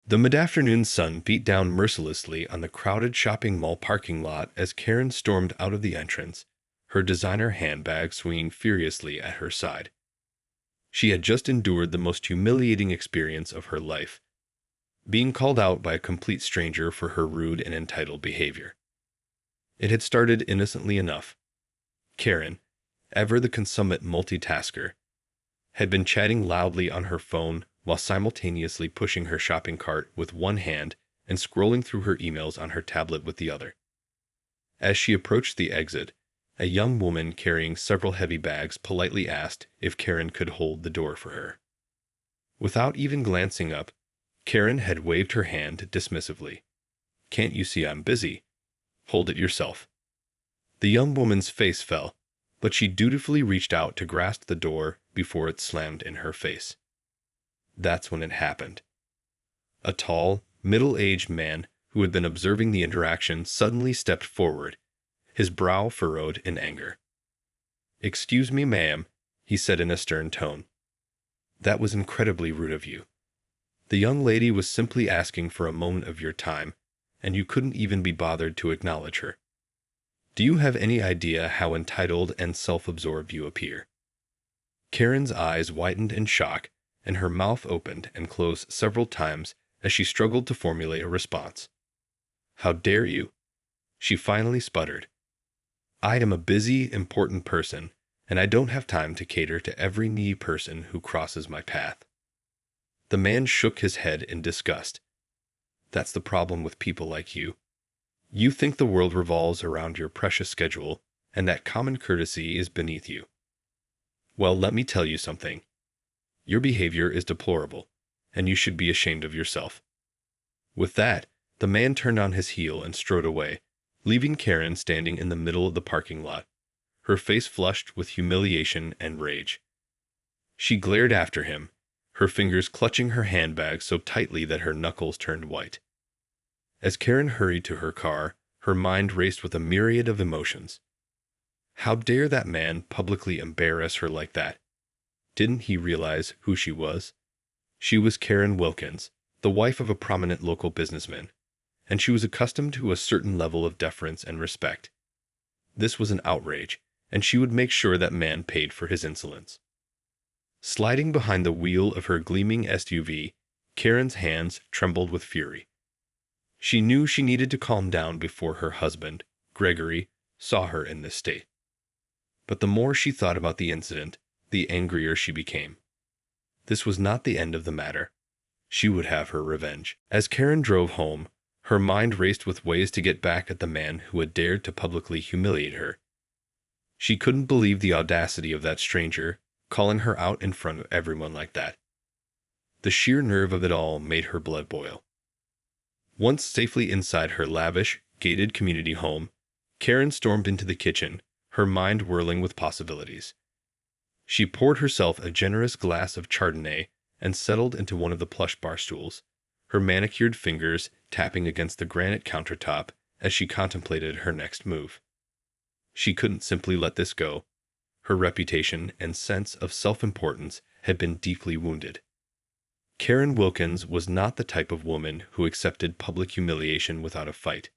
The mid-afternoon sun beat down mercilessly on the crowded shopping mall parking lot as Karen stormed out of the entrance, her designer handbag swinging furiously at her side. She had just endured the most humiliating experience of her life, being called out by a complete stranger for her rude and entitled behavior. It had started innocently enough. Karen, ever the consummate multitasker, had been chatting loudly on her phone while simultaneously pushing her shopping cart with one hand and scrolling through her emails on her tablet with the other. As she approached the exit, a young woman carrying several heavy bags politely asked if Karen could hold the door for her. Without even glancing up, Karen had waved her hand dismissively. "Can't you see I'm busy? Hold it yourself." The young woman's face fell, but she dutifully reached out to grasp the door before it slammed in her face. That's when it happened. A tall, middle-aged man who had been observing the interaction suddenly stepped forward, his brow furrowed in anger. "Excuse me, ma'am," he said in a stern tone. "That was incredibly rude of you. The young lady was simply asking for a moment of your time, and you couldn't even be bothered to acknowledge her. Do you have any idea how entitled and self-absorbed you appear?" Karen's eyes widened in shock, and her mouth opened and closed several times as she struggled to formulate a response. "How dare you?" she finally sputtered. "I am a busy, important person, and I don't have time to cater to every needy person who crosses my path." The man shook his head in disgust. "That's the problem with people like you. You think the world revolves around your precious schedule, and that common courtesy is beneath you. Well, let me tell you something. Your behavior is deplorable, and you should be ashamed of yourself." With that, the man turned on his heel and strode away, leaving Karen standing in the middle of the parking lot, her face flushed with humiliation and rage. She glared after him, her fingers clutching her handbag so tightly that her knuckles turned white. As Karen hurried to her car, her mind raced with a myriad of emotions. How dare that man publicly embarrass her like that? Didn't he realize who she was? She was Karen Wilkins, the wife of a prominent local businessman, and she was accustomed to a certain level of deference and respect. This was an outrage, and she would make sure that man paid for his insolence. Sliding behind the wheel of her gleaming SUV, Karen's hands trembled with fury. She knew she needed to calm down before her husband, Gregory, saw her in this state. But the more she thought about the incident, the angrier she became. This was not the end of the matter. She would have her revenge. As Karen drove home, her mind raced with ways to get back at the man who had dared to publicly humiliate her. She couldn't believe the audacity of that stranger, calling her out in front of everyone like that. The sheer nerve of it all made her blood boil. Once safely inside her lavish, gated community home, Karen stormed into the kitchen, her mind whirling with possibilities. She poured herself a generous glass of Chardonnay and settled into one of the plush bar stools, her manicured fingers tapping against the granite countertop as she contemplated her next move. She couldn't simply let this go. Her reputation and sense of self-importance had been deeply wounded. Karen Wilkins was not the type of woman who accepted public humiliation without a fight.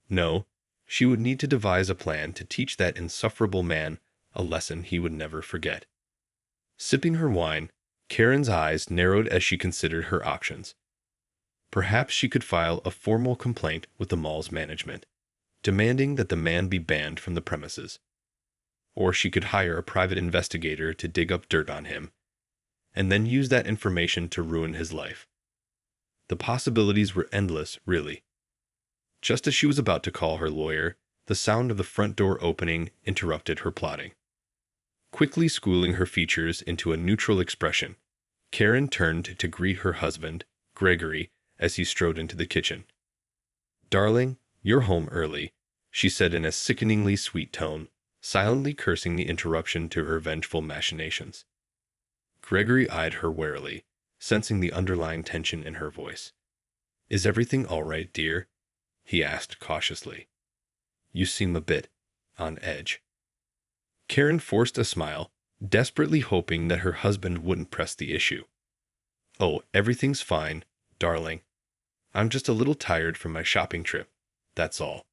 No, she would need to devise a plan to teach that insufferable man a lesson he would never forget. Sipping her wine, Karen's eyes narrowed as she considered her options. Perhaps she could file a formal complaint with the mall's management, demanding that the man be banned from the premises. Or she could hire a private investigator to dig up dirt on him, and then use that information to ruin his life. The possibilities were endless, really. Just as she was about to call her lawyer, the sound of the front door opening interrupted her plotting. Quickly schooling her features into a neutral expression, Karen turned to greet her husband, Gregory, as he strode into the kitchen. "Darling, you're home early," she said in a sickeningly sweet tone, silently cursing the interruption to her vengeful machinations. Gregory eyed her warily, sensing the underlying tension in her voice. "Is everything all right, dear?" he asked cautiously. "You seem a bit on edge." Karen forced a smile, desperately hoping that her husband wouldn't press the issue. "Oh, everything's fine. Darling, I'm just a little tired from my shopping trip. That's all.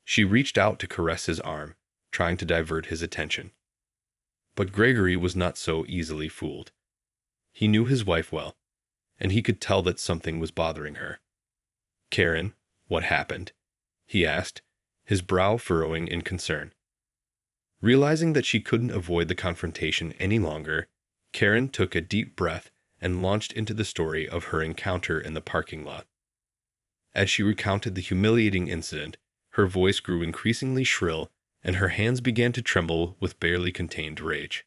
She reached out to caress his arm, trying to divert his attention. But Gregory was not so easily fooled. He knew his wife well, and he could tell that something was bothering her. Karen, what happened? He asked, his brow furrowing in concern. Realizing that she couldn't avoid the confrontation any longer, Karen took a deep breath and launched into the story of her encounter in the parking lot. As she recounted the humiliating incident, her voice grew increasingly shrill and her hands began to tremble with barely contained rage.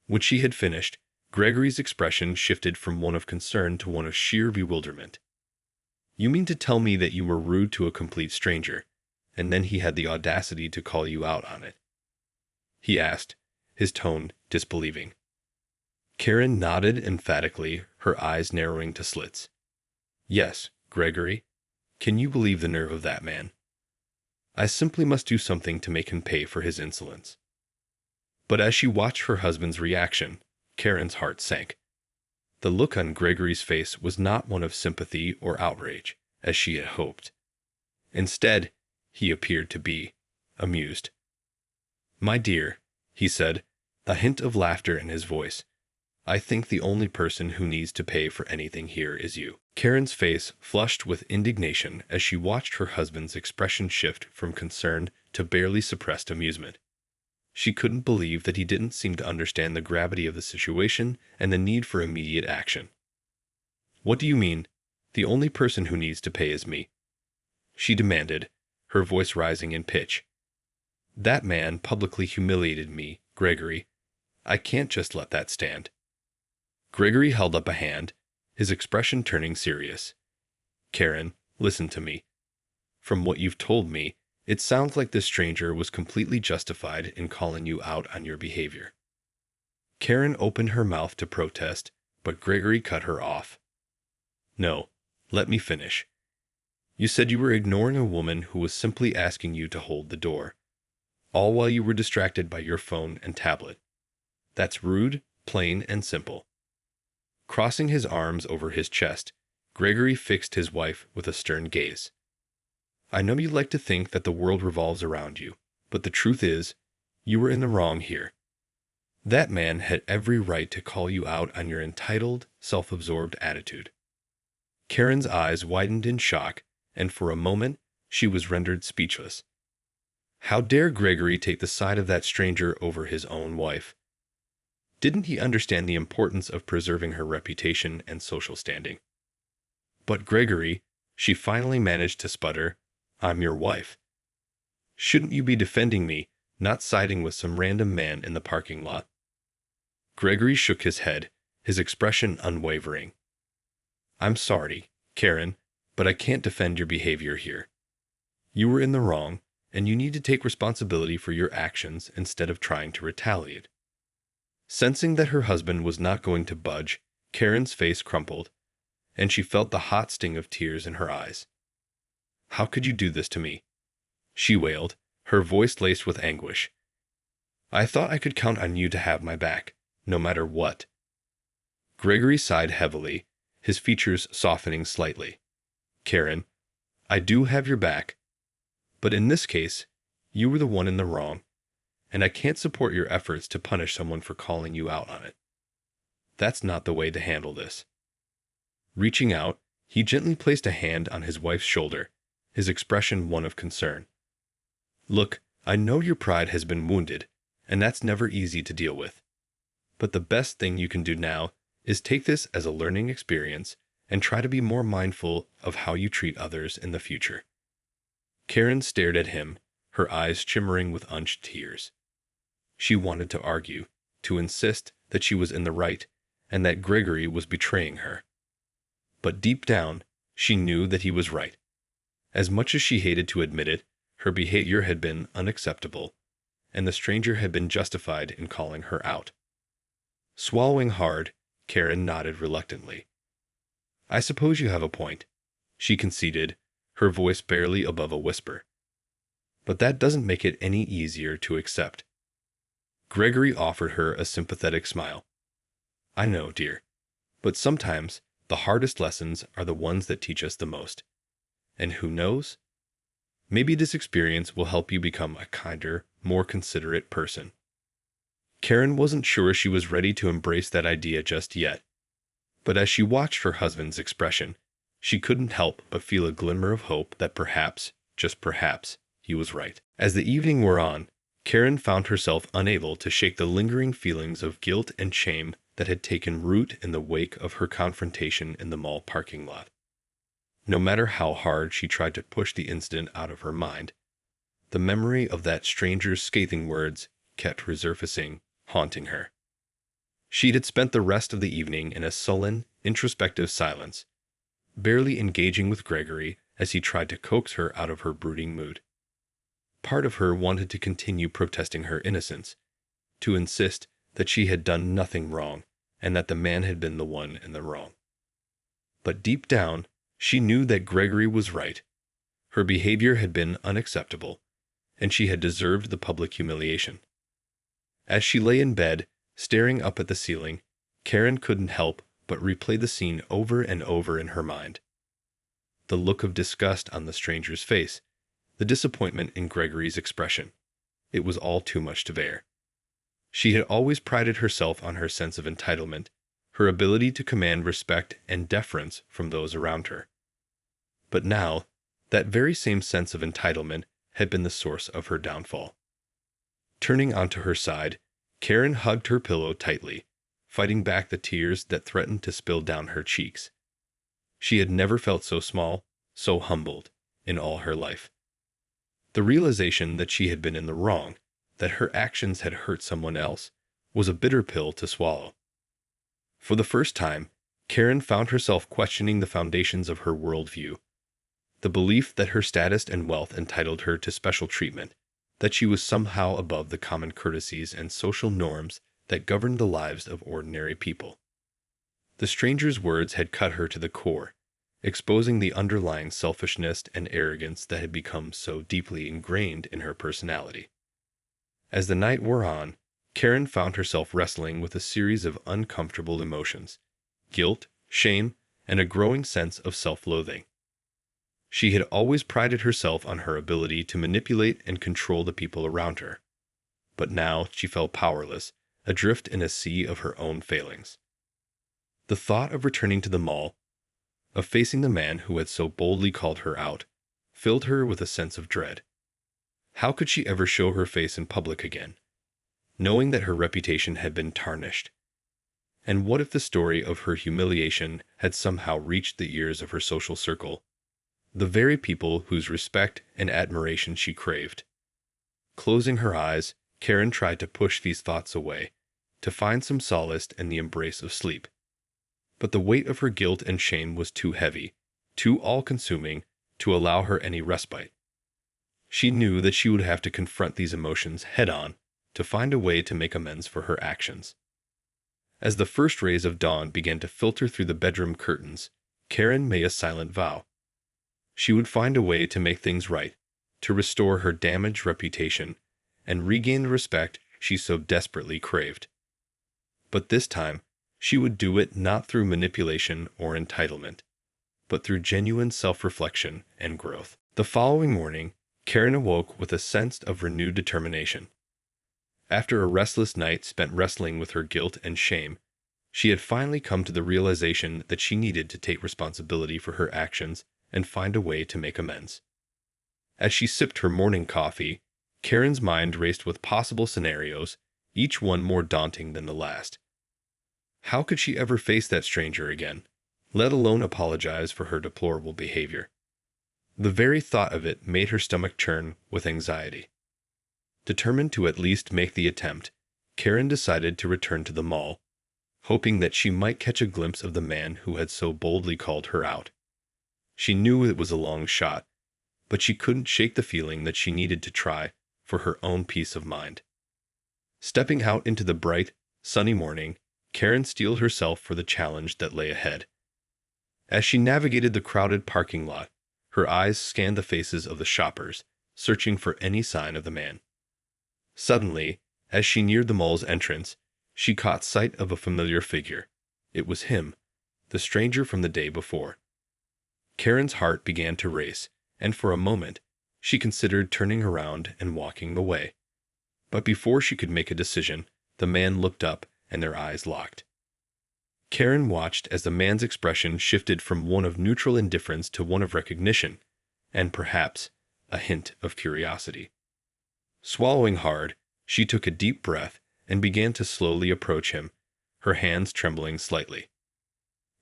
When she had finished, Gregory's expression shifted from one of concern to one of sheer bewilderment. You mean to tell me that you were rude to a complete stranger, and then he had the audacity to call you out on it? He asked, his tone disbelieving. Karen nodded emphatically, her eyes narrowing to slits. Yes, Gregory. Can you believe the nerve of that man? I simply must do something to make him pay for his insolence. But as she watched her husband's reaction, Karen's heart sank. The look on Gregory's face was not one of sympathy or outrage, as she had hoped. Instead, he appeared to be amused. My dear, he said, a hint of laughter in his voice, I think the only person who needs to pay for anything here is you. Karen's face flushed with indignation as she watched her husband's expression shift from concern to barely suppressed amusement. She couldn't believe that he didn't seem to understand the gravity of the situation and the need for immediate action. What do you mean, the only person who needs to pay is me? She demanded, her voice rising in pitch. That man publicly humiliated me, Gregory. I can't just let that stand. Gregory held up a hand, his expression turning serious. Karen, listen to me. From what you've told me, it sounds like this stranger was completely justified in calling you out on your behavior. Karen opened her mouth to protest, but Gregory cut her off. No, let me finish. You said you were ignoring a woman who was simply asking you to hold the door, all while you were distracted by your phone and tablet. That's rude, plain, and simple. Crossing his arms over his chest, Gregory fixed his wife with a stern gaze. I know you like to think that the world revolves around you, but the truth is, you were in the wrong here. That man had every right to call you out on your entitled, self-absorbed attitude. Karen's eyes widened in shock, and for a moment, she was rendered speechless. How dare Gregory take the side of that stranger over his own wife? Didn't he understand the importance of preserving her reputation and social standing? But Gregory, she finally managed to sputter, I'm your wife. Shouldn't you be defending me, not siding with some random man in the parking lot? Gregory shook his head, his expression unwavering. I'm sorry, Karen, but I can't defend your behavior here. You were in the wrong, and you need to take responsibility for your actions instead of trying to retaliate. Sensing that her husband was not going to budge, Karen's face crumpled, and she felt the hot sting of tears in her eyes. How could you do this to me? She wailed, her voice laced with anguish. I thought I could count on you to have my back, no matter what. Gregory sighed heavily, his features softening slightly. Karen, I do have your back, but in this case, you were the one in the wrong, and I can't support your efforts to punish someone for calling you out on it. That's not the way to handle this. Reaching out, he gently placed a hand on his wife's shoulder, his expression one of concern. Look, I know your pride has been wounded, and that's never easy to deal with. But the best thing you can do now is take this as a learning experience and try to be more mindful of how you treat others in the future. Karen stared at him, her eyes shimmering with unshed tears. She wanted to argue, to insist that she was in the right and that Gregory was betraying her. But deep down, she knew that he was right. As much as she hated to admit it, her behavior had been unacceptable, and the stranger had been justified in calling her out. Swallowing hard, Karen nodded reluctantly. I suppose you have a point, she conceded, her voice barely above a whisper. But that doesn't make it any easier to accept. Gregory offered her a sympathetic smile. I know, dear, but sometimes the the hardest lessons are the ones that teach us the most. And who knows? Maybe this experience will help you become a kinder, more considerate person. Karen wasn't sure she was ready to embrace that idea just yet, but as she watched her husband's expression, she couldn't help but feel a glimmer of hope that perhaps, just perhaps, he was right. As the evening wore on, Karen found herself unable to shake the lingering feelings of guilt and shame that had taken root in the wake of her confrontation in the mall parking lot. No matter how hard she tried to push the incident out of her mind, the memory of that stranger's scathing words kept resurfacing, haunting her. She had spent the rest of the evening in a sullen, introspective silence, barely engaging with Gregory as he tried to coax her out of her brooding mood. Part of her wanted to continue protesting her innocence, to insist that she had done nothing wrong and that the man had been the one in the wrong. But deep down, she knew that Gregory was right. Her behavior had been unacceptable, and she had deserved the public humiliation. As she lay in bed, staring up at the ceiling, Karen couldn't help but replay the scene over and over in her mind. The look of disgust on the stranger's face, the disappointment in Gregory's expression. It was all too much to bear. She had always prided herself on her sense of entitlement, her ability to command respect and deference from those around her. But now, that very same sense of entitlement had been the source of her downfall. Turning onto her side, Karen hugged her pillow tightly, fighting back the tears that threatened to spill down her cheeks. She had never felt so small, so humbled, in all her life. The realization that she had been in the wrong, that her actions had hurt someone else, was a bitter pill to swallow. For the first time, Karen found herself questioning the foundations of her worldview. The belief that her status and wealth entitled her to special treatment, that she was somehow above the common courtesies and social norms that governed the lives of ordinary people. The stranger's words had cut her to the core, exposing the underlying selfishness and arrogance that had become so deeply ingrained in her personality. As the night wore on, Karen found herself wrestling with a series of uncomfortable emotions: guilt, shame, and a growing sense of self-loathing. She had always prided herself on her ability to manipulate and control the people around her, but now she felt powerless, adrift in a sea of her own failings. The thought of returning to the mall, of facing the man who had so boldly called her out, filled her with a sense of dread. How could she ever show her face in public again, knowing that her reputation had been tarnished? And what if the story of her humiliation had somehow reached the ears of her social circle, the very people whose respect and admiration she craved? Closing her eyes, Karen tried to push these thoughts away, to find some solace in the embrace of sleep. But the weight of her guilt and shame was too heavy, too all-consuming, to allow her any respite. She knew that she would have to confront these emotions head-on to find a way to make amends for her actions. As the first rays of dawn began to filter through the bedroom curtains, Karen made a silent vow. She would find a way to make things right, to restore her damaged reputation, and regain the respect she so desperately craved. But this time, she would do it not through manipulation or entitlement, but through genuine self-reflection and growth. The following morning, Karen awoke with a sense of renewed determination. After a restless night spent wrestling with her guilt and shame, she had finally come to the realization that she needed to take responsibility for her actions and find a way to make amends. As she sipped her morning coffee, Karen's mind raced with possible scenarios, each one more daunting than the last. How could she ever face that stranger again, let alone apologize for her deplorable behavior? The very thought of it made her stomach churn with anxiety. Determined to at least make the attempt, Karen decided to return to the mall, hoping that she might catch a glimpse of the man who had so boldly called her out. She knew it was a long shot, but she couldn't shake the feeling that she needed to try for her own peace of mind. Stepping out into the bright, sunny morning, Karen steeled herself for the challenge that lay ahead. As she navigated the crowded parking lot, her eyes scanned the faces of the shoppers, searching for any sign of the man. Suddenly, as she neared the mall's entrance, she caught sight of a familiar figure. It was him, the stranger from the day before. Karen's heart began to race, and for a moment, she considered turning around and walking away. But before she could make a decision, the man looked up and their eyes locked. Karen watched as the man's expression shifted from one of neutral indifference to one of recognition, and perhaps a hint of curiosity. Swallowing hard, she took a deep breath and began to slowly approach him, her hands trembling slightly.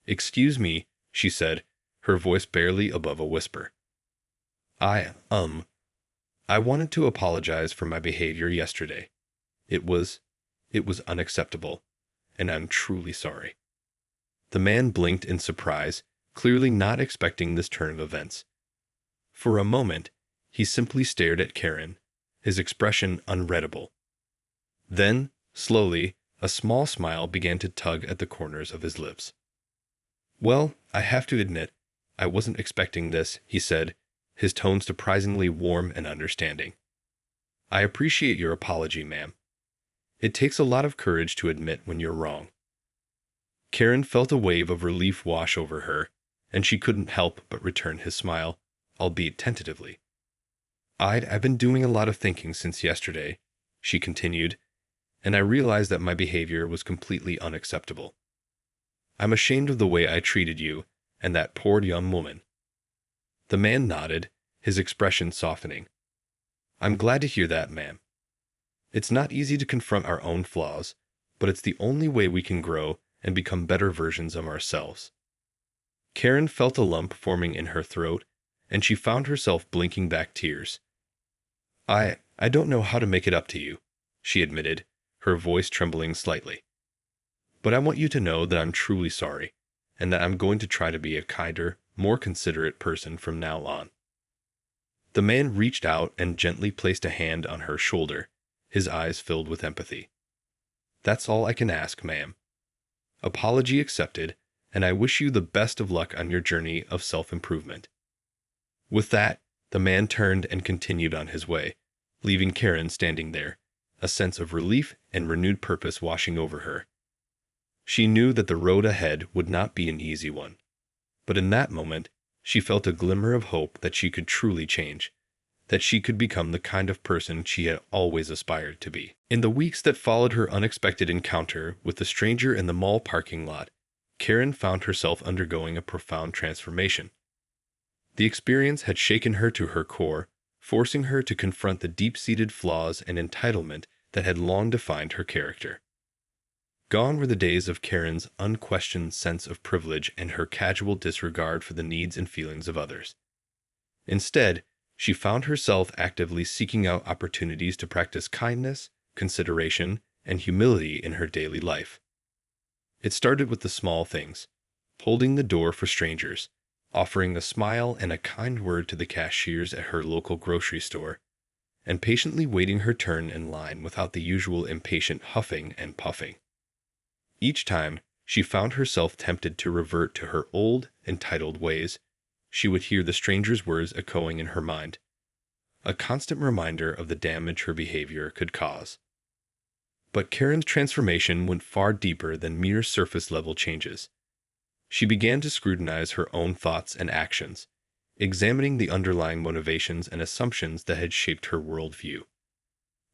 "Excuse me," she said, her voice barely above a whisper. I wanted to apologize for my behavior yesterday. It was unacceptable, and I'm truly sorry." The man blinked in surprise, clearly not expecting this turn of events. For a moment, he simply stared at Karen, his expression unreadable. Then, slowly, a small smile began to tug at the corners of his lips. "Well, I have to admit, I wasn't expecting this," he said, his tone surprisingly warm and understanding. "I appreciate your apology, ma'am. It takes a lot of courage to admit when you're wrong." Karen felt a wave of relief wash over her, and she couldn't help but return his smile, albeit tentatively. I've been doing a lot of thinking since yesterday," she continued, "and I realized that my behavior was completely unacceptable. I'm ashamed of the way I treated you and that poor young woman." The man nodded, his expression softening. "I'm glad to hear that, ma'am. It's not easy to confront our own flaws, but it's the only way we can grow and become better versions of ourselves." Karen felt a lump forming in her throat, and she found herself blinking back tears. I don't know how to make it up to you," she admitted, her voice trembling slightly. "But I want you to know that I'm truly sorry, and that I'm going to try to be a kinder, more considerate person from now on." The man reached out and gently placed a hand on her shoulder, his eyes filled with empathy. "That's all I can ask, ma'am. Apology accepted, and I wish you the best of luck on your journey of self-improvement." With that, the man turned and continued on his way, leaving Karen standing there, a sense of relief and renewed purpose washing over her. She knew that the road ahead would not be an easy one, but in that moment, she felt a glimmer of hope that she could truly change, that she could become the kind of person she had always aspired to be. In the weeks that followed her unexpected encounter with the stranger in the mall parking lot, Karen found herself undergoing a profound transformation. The experience had shaken her to her core, forcing her to confront the deep-seated flaws and entitlement that had long defined her character. Gone were the days of Karen's unquestioned sense of privilege and her casual disregard for the needs and feelings of others. Instead, she found herself actively seeking out opportunities to practice kindness, consideration, and humility in her daily life. It started with the small things: holding the door for strangers, offering a smile and a kind word to the cashiers at her local grocery store, and patiently waiting her turn in line without the usual impatient huffing and puffing. Each time, she found herself tempted to revert to her old, entitled ways. She would hear the stranger's words echoing in her mind, a constant reminder of the damage her behavior could cause. But Karen's transformation went far deeper than mere surface-level changes. She began to scrutinize her own thoughts and actions, examining the underlying motivations and assumptions that had shaped her worldview.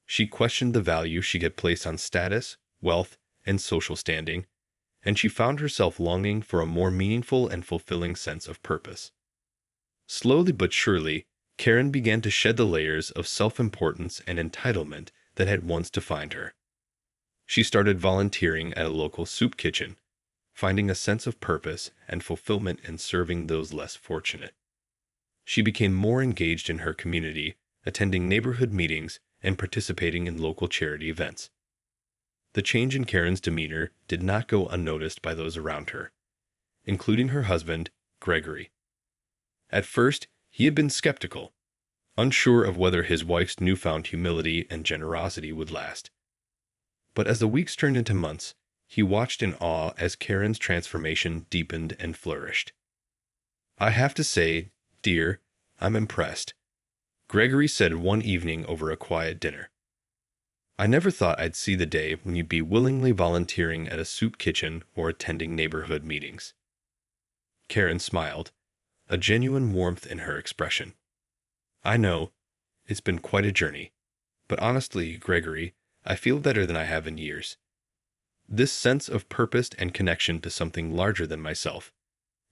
She questioned the value she had placed on status, wealth, and social standing, and she found herself longing for a more meaningful and fulfilling sense of purpose. Slowly but surely, Karen began to shed the layers of self-importance and entitlement that had once defined her. She started volunteering at a local soup kitchen, finding a sense of purpose and fulfillment in serving those less fortunate. She became more engaged in her community, attending neighborhood meetings and participating in local charity events. The change in Karen's demeanor did not go unnoticed by those around her, including her husband, Gregory. At first, he had been skeptical, unsure of whether his wife's newfound humility and generosity would last. But as the weeks turned into months, he watched in awe as Karen's transformation deepened and flourished. "I have to say, dear, I'm impressed," Gregory said one evening over a quiet dinner. "I never thought I'd see the day when you'd be willingly volunteering at a soup kitchen or attending neighborhood meetings." Karen smiled, a genuine warmth in her expression. I know, it's been quite a journey. But honestly, Gregory, I feel better than I have in years. This sense of purpose and connection to something larger than myself,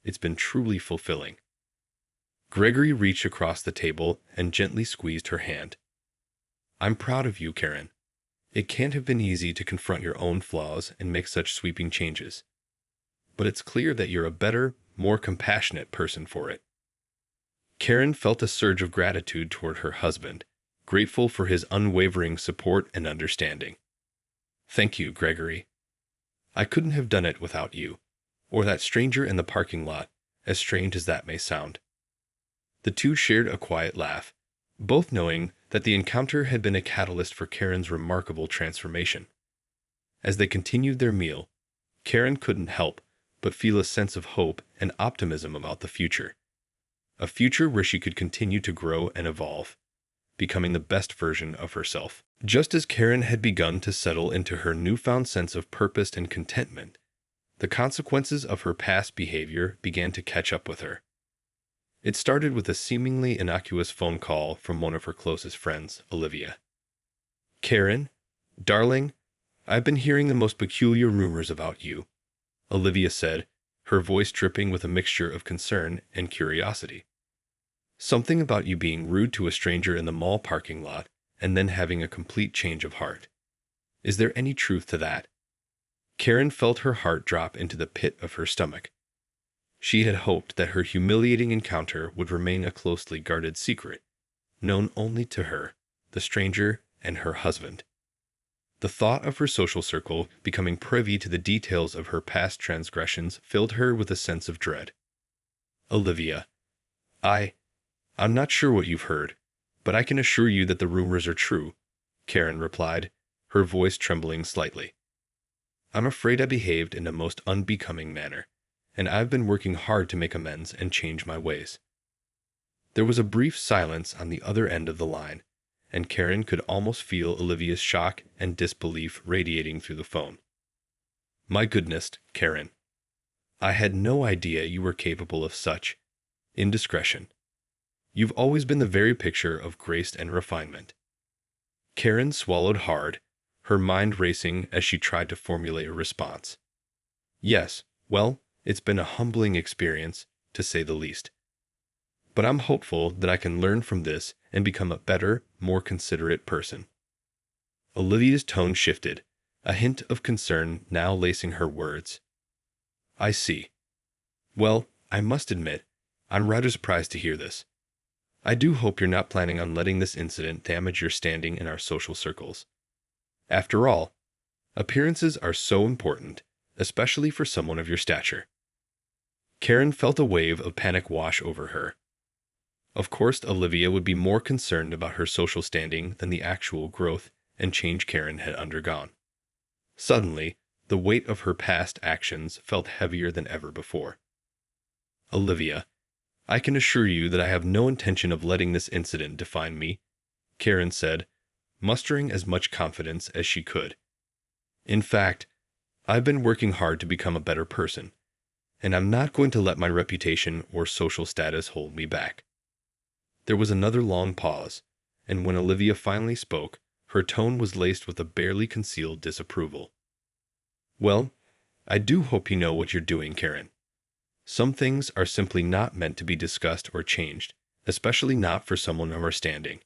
it's been truly fulfilling. Gregory reached across the table and gently squeezed her hand. I'm proud of you, Karen. It can't have been easy to confront your own flaws and make such sweeping changes. But it's clear that you're a better, more compassionate person for it. Karen felt a surge of gratitude toward her husband, grateful for his unwavering support and understanding. Thank you, Gregory. I couldn't have done it without you, or that stranger in the parking lot, as strange as that may sound. The two shared a quiet laugh, both knowing that the encounter had been a catalyst for Karen's remarkable transformation. As they continued their meal, Karen couldn't help but feel a sense of hope and optimism about the future. A future where she could continue to grow and evolve, becoming the best version of herself. Just as Karen had begun to settle into her newfound sense of purpose and contentment, the consequences of her past behavior began to catch up with her. It started with a seemingly innocuous phone call from one of her closest friends, Olivia. Karen, darling, I've been hearing the most peculiar rumors about you, Olivia said, her voice dripping with a mixture of concern and curiosity. Something about you being rude to a stranger in the mall parking lot and then having a complete change of heart. Is there any truth to that? Karen felt her heart drop into the pit of her stomach. She had hoped that her humiliating encounter would remain a closely guarded secret, known only to her, the stranger, and her husband. The thought of her social circle becoming privy to the details of her past transgressions filled her with a sense of dread. Olivia, I'm not sure what you've heard, but I can assure you that the rumors are true, Karen replied, her voice trembling slightly. I'm afraid I behaved in a most unbecoming manner, and I've been working hard to make amends and change my ways. There was a brief silence on the other end of the line, and Karen could almost feel Olivia's shock and disbelief radiating through the phone. My goodness, Karen. I had no idea you were capable of such indiscretion. You've always been the very picture of grace and refinement. Karen swallowed hard, her mind racing as she tried to formulate a response. Yes, well, it's been a humbling experience, to say the least. But I'm hopeful that I can learn from this and become a better, more considerate person. Olivia's tone shifted, a hint of concern now lacing her words. I see. Well, I must admit, I'm rather surprised to hear this. I do hope you're not planning on letting this incident damage your standing in our social circles. After all, appearances are so important, especially for someone of your stature. Karen felt a wave of panic wash over her. Of course, Olivia would be more concerned about her social standing than the actual growth and change Karen had undergone. Suddenly, the weight of her past actions felt heavier than ever before. Olivia, I can assure you that I have no intention of letting this incident define me, Karen said, mustering as much confidence as she could. In fact, I've been working hard to become a better person, and I'm not going to let my reputation or social status hold me back. There was another long pause, and when Olivia finally spoke, her tone was laced with a barely concealed disapproval. Well, I do hope you know what you're doing, Karen. Some things are simply not meant to be discussed or changed, especially not for someone of our standing.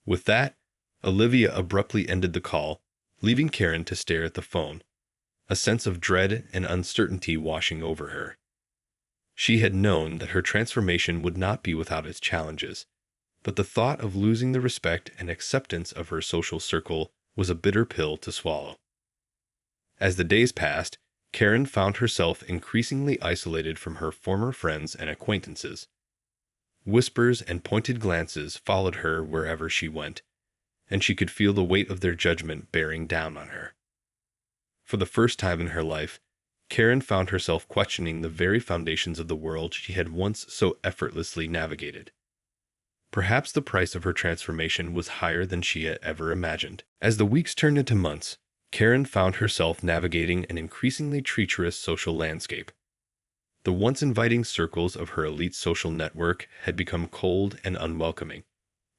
With that, Olivia abruptly ended the call, leaving Karen to stare at the phone, a sense of dread and uncertainty washing over her. She had known that her transformation would not be without its challenges, but the thought of losing the respect and acceptance of her social circle was a bitter pill to swallow. As the days passed, Karen found herself increasingly isolated from her former friends and acquaintances. Whispers and pointed glances followed her wherever she went, and she could feel the weight of their judgment bearing down on her. For the first time in her life, Karen found herself questioning the very foundations of the world she had once so effortlessly navigated. Perhaps the price of her transformation was higher than she had ever imagined. As the weeks turned into months, Karen found herself navigating an increasingly treacherous social landscape. The once inviting circles of her elite social network had become cold and unwelcoming,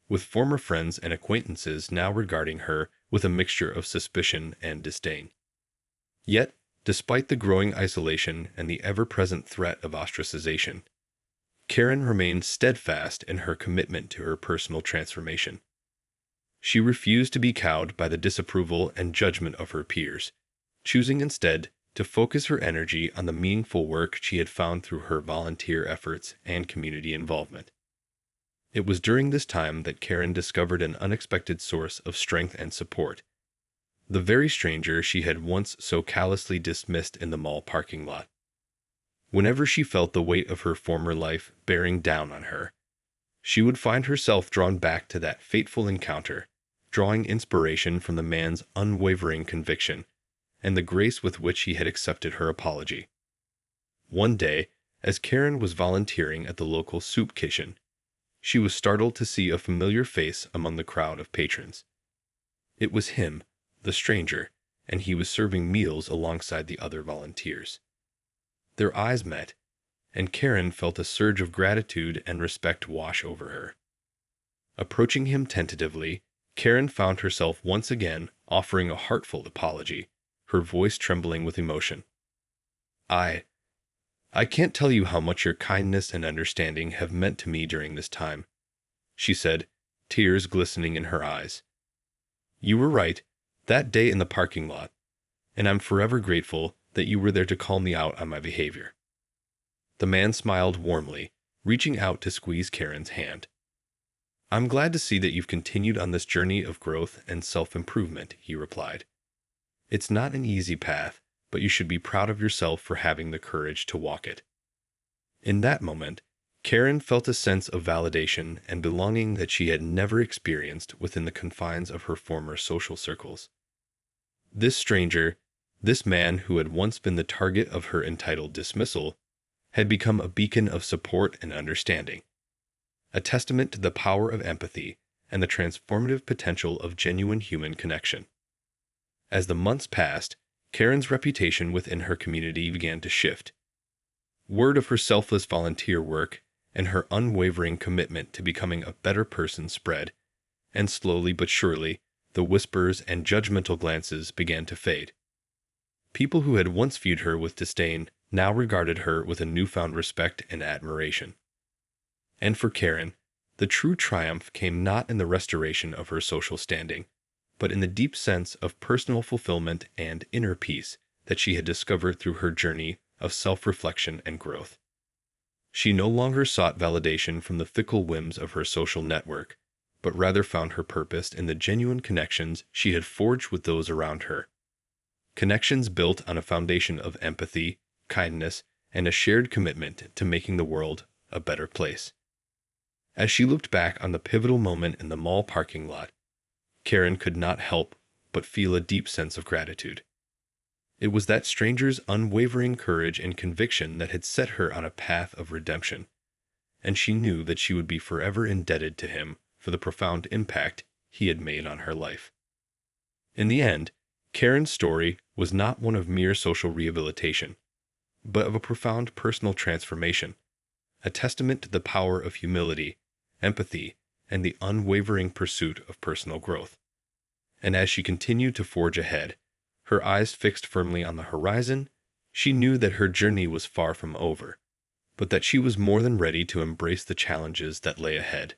with former friends and acquaintances now regarding her with a mixture of suspicion and disdain. Yet, despite the growing isolation and the ever-present threat of ostracization, Karen remained steadfast in her commitment to her personal transformation. She refused to be cowed by the disapproval and judgment of her peers, choosing instead to focus her energy on the meaningful work she had found through her volunteer efforts and community involvement. It was during this time that Karen discovered an unexpected source of strength and support. The very stranger she had once so callously dismissed in the mall parking lot. Whenever she felt the weight of her former life bearing down on her, she would find herself drawn back to that fateful encounter, drawing inspiration from the man's unwavering conviction and the grace with which he had accepted her apology. One day, as Karen was volunteering at the local soup kitchen, she was startled to see a familiar face among the crowd of patrons. It was him, the stranger, and he was serving meals alongside the other volunteers. Their eyes met, and Karen felt a surge of gratitude and respect wash over her. Approaching him tentatively, Karen found herself once again offering a heartfelt apology, her voice trembling with emotion. I can't tell you how much your kindness and understanding have meant to me during this time," she said, tears glistening in her eyes. "You were right, that day in the parking lot, and I'm forever grateful that you were there to call me out on my behavior." The man smiled warmly, reaching out to squeeze Karen's hand. "I'm glad to see that you've continued on this journey of growth and self-improvement," he replied. "It's not an easy path, but you should be proud of yourself for having the courage to walk it." In that moment, Karen felt a sense of validation and belonging that she had never experienced within the confines of her former social circles. This stranger, this man who had once been the target of her entitled dismissal, had become a beacon of support and understanding, a testament to the power of empathy and the transformative potential of genuine human connection. As the months passed, Karen's reputation within her community began to shift. Word of her selfless volunteer work and her unwavering commitment to becoming a better person spread, and slowly but surely, the whispers and judgmental glances began to fade. People who had once viewed her with disdain now regarded her with a newfound respect and admiration. And for Karen, the true triumph came not in the restoration of her social standing, but in the deep sense of personal fulfillment and inner peace that she had discovered through her journey of self-reflection and growth. She no longer sought validation from the fickle whims of her social network, but rather found her purpose in the genuine connections she had forged with those around her. Connections built on a foundation of empathy, kindness, and a shared commitment to making the world a better place. As she looked back on the pivotal moment in the mall parking lot, Karen could not help but feel a deep sense of gratitude. It was that stranger's unwavering courage and conviction that had set her on a path of redemption, and she knew that she would be forever indebted to him for the profound impact he had made on her life. In the end, Karen's story was not one of mere social rehabilitation, but of a profound personal transformation, a testament to the power of humility, empathy, and the unwavering pursuit of personal growth. And as she continued to forge ahead, her eyes fixed firmly on the horizon, she knew that her journey was far from over, but that she was more than ready to embrace the challenges that lay ahead.